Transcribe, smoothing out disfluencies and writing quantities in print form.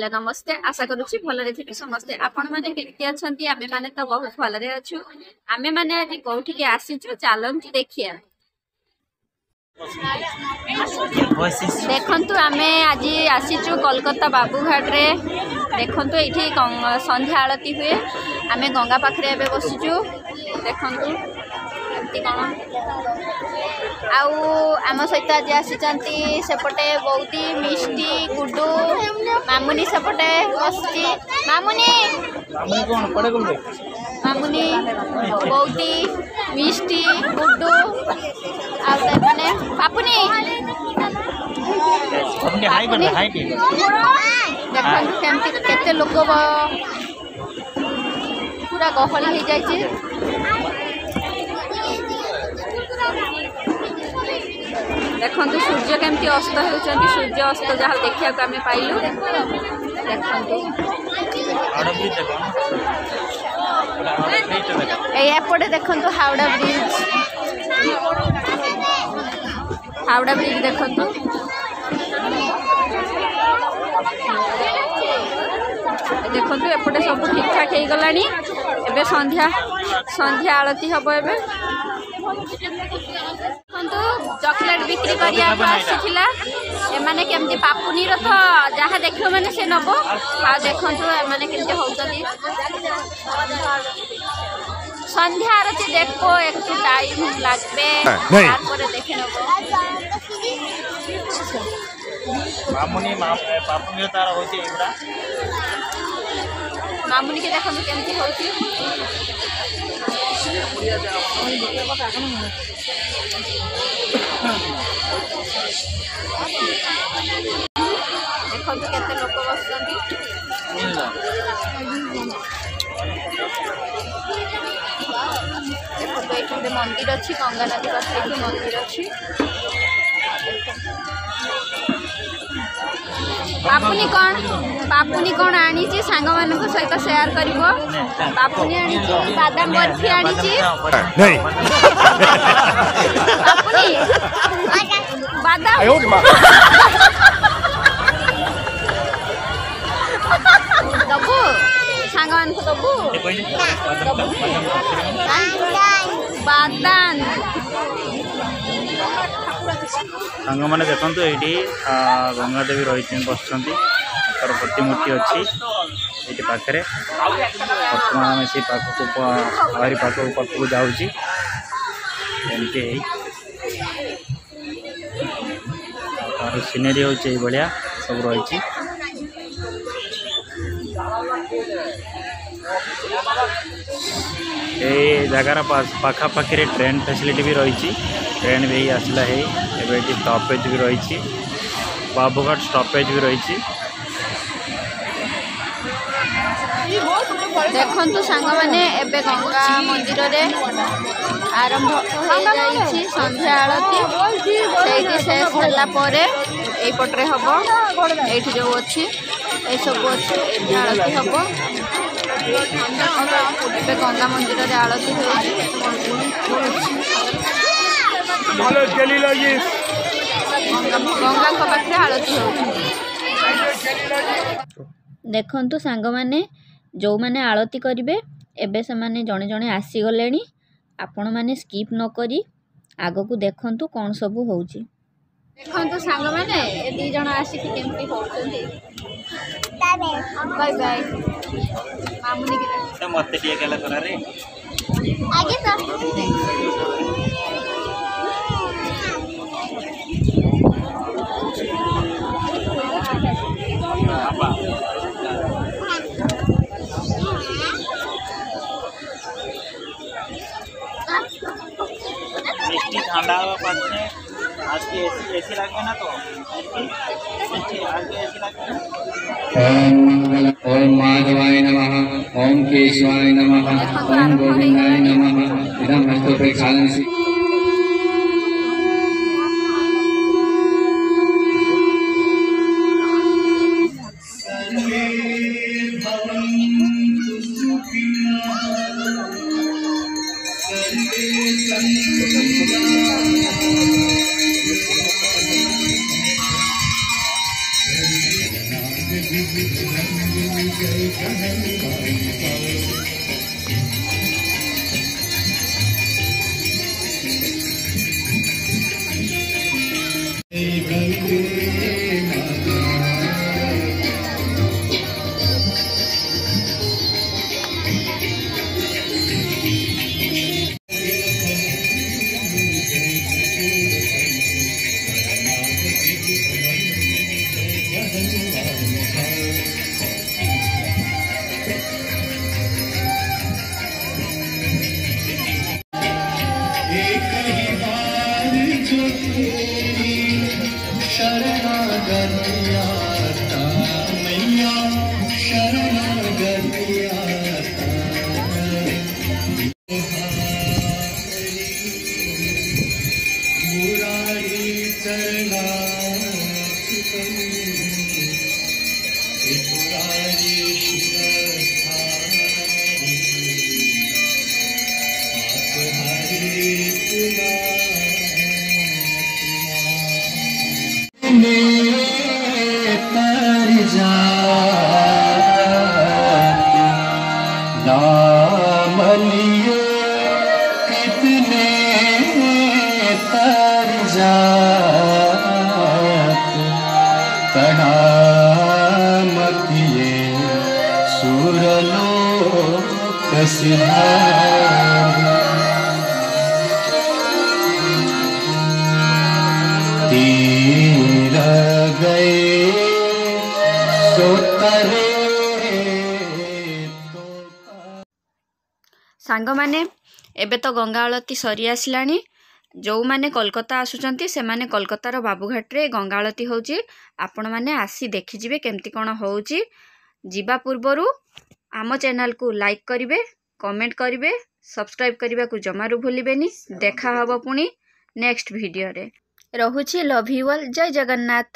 Hello नमस्ते आशा करुच्ची भलरे थे समस्ते आपण मैंने केमती अच्छा आमे मैंने तो बहुत भलरे अच्छु आमे मैंने आज कौटी आसीचु चलती देखिए देखंतु आमे आज आसीचु कोलकाता बाबूघाट रे देखंतु एठी संध्या आरती हुए आमे गंगा पाखरे एबे बसिचु देखंतु एमती कोन आउ आम सहित आज आसीचंती सेपटे बौदी मिष्टी गुड्डू मामुनी सेपटे बसची मामुनी मामुनी बौदी मिष्टी गुड्डू आ माने पापुनी देखंतु केमती केते लोक पूरा गहली हो जाइए देखंतु सूर्य केमती अस्त होउचंती सूर्य अस्त जहाँ देखिया को आमे पाइलु देखंतु एपटे देखंतु हावड़ा ब्रिज देखंतु देखंतु एपटे सब ठीक ठाक हो गलानी एबे संध्या आरती हबो एबे चॉकलेट बिक्री करिया आसीथिला एमाने केमती पापुनी रथ जहाँ देखो माने से नबो आ देखंतु एमाने केमती होउतनी संध्या आरती देखो एक टाइम लागबे तारपरे देखे नबो पापुनी तार होची एबडा मामुनी के देखंतु केमती होची देखंतु केते लोक बसछंती देखंतु एठे मंदिर अछि गंगा नदी पाखे मंदिर अछि पापुनी कौन आनी सांग मान सहित शेयर कर पापुनी आनी बादाम बर्फी आनी पापुनी बादाम दबु सांग मान को दबु बादाम सांग मैंने देखते ये गंगा देवी रही बस प्रतिमूर्ति अच्छी ये पाखे बर्तमान आम से पाखक आहरी पाखक जाऊँगी सीनेरी हूँ भाया सब रही जगार पाखापाखि ट्रेन फैसिलिटी भी रही ट्रेन भी आसला है एवं ये स्टॉपेज भी रही बाबूघाट स्टॉपेज भी रही देखंतु सांग माने एबे गंगा मंदिर रे आरंभ हो जाईछि संध्या आरती सेठी शेष होला परे एई पटरे हबो एठी जो अछि ए सब अछि एठी आरती हबो एबे गंगा मंदिर रे आरती होछि गंगा को पाखरे आरती होछि देखंतु सांग माने जो माने आरती करिवे एबे से माने जणे जणे आसी गलेनी आपण माने स्किप न करी आगो को देखंतु कोन सब होउची देखंतु सांग माने ए दी जण आसी कि केमती होउचंदी बाय बाय मामुनी के मते टिए केला करा रे आगे ठंडा हवा पाते आज की एसी लगे ना तो आज की एसी लगे ओम माधवाय नमः ओम केशवाय नमः ओम गोविंदाय नमः इदं हस्तो प्रक्षालनसि तीर गए सोतरे सांग माने एबे तो गंगा आलती सरी आसलानी जो माने कोलकाता आसुचंती से माने कोलकातार बाबूघाट रे गंगा आलती होची आपण माने आसी देखि जिवे केमती कोन होची जीवा पूर्वरु आम चैनल को लाइक करिवे कमेंट करिवे सब्सक्राइब करने को जमारू भूलिबेनी देखा हबो पुणी नेक्स्ट वीडियो रे रहुची लव यू ऑल जय जगन्नाथ।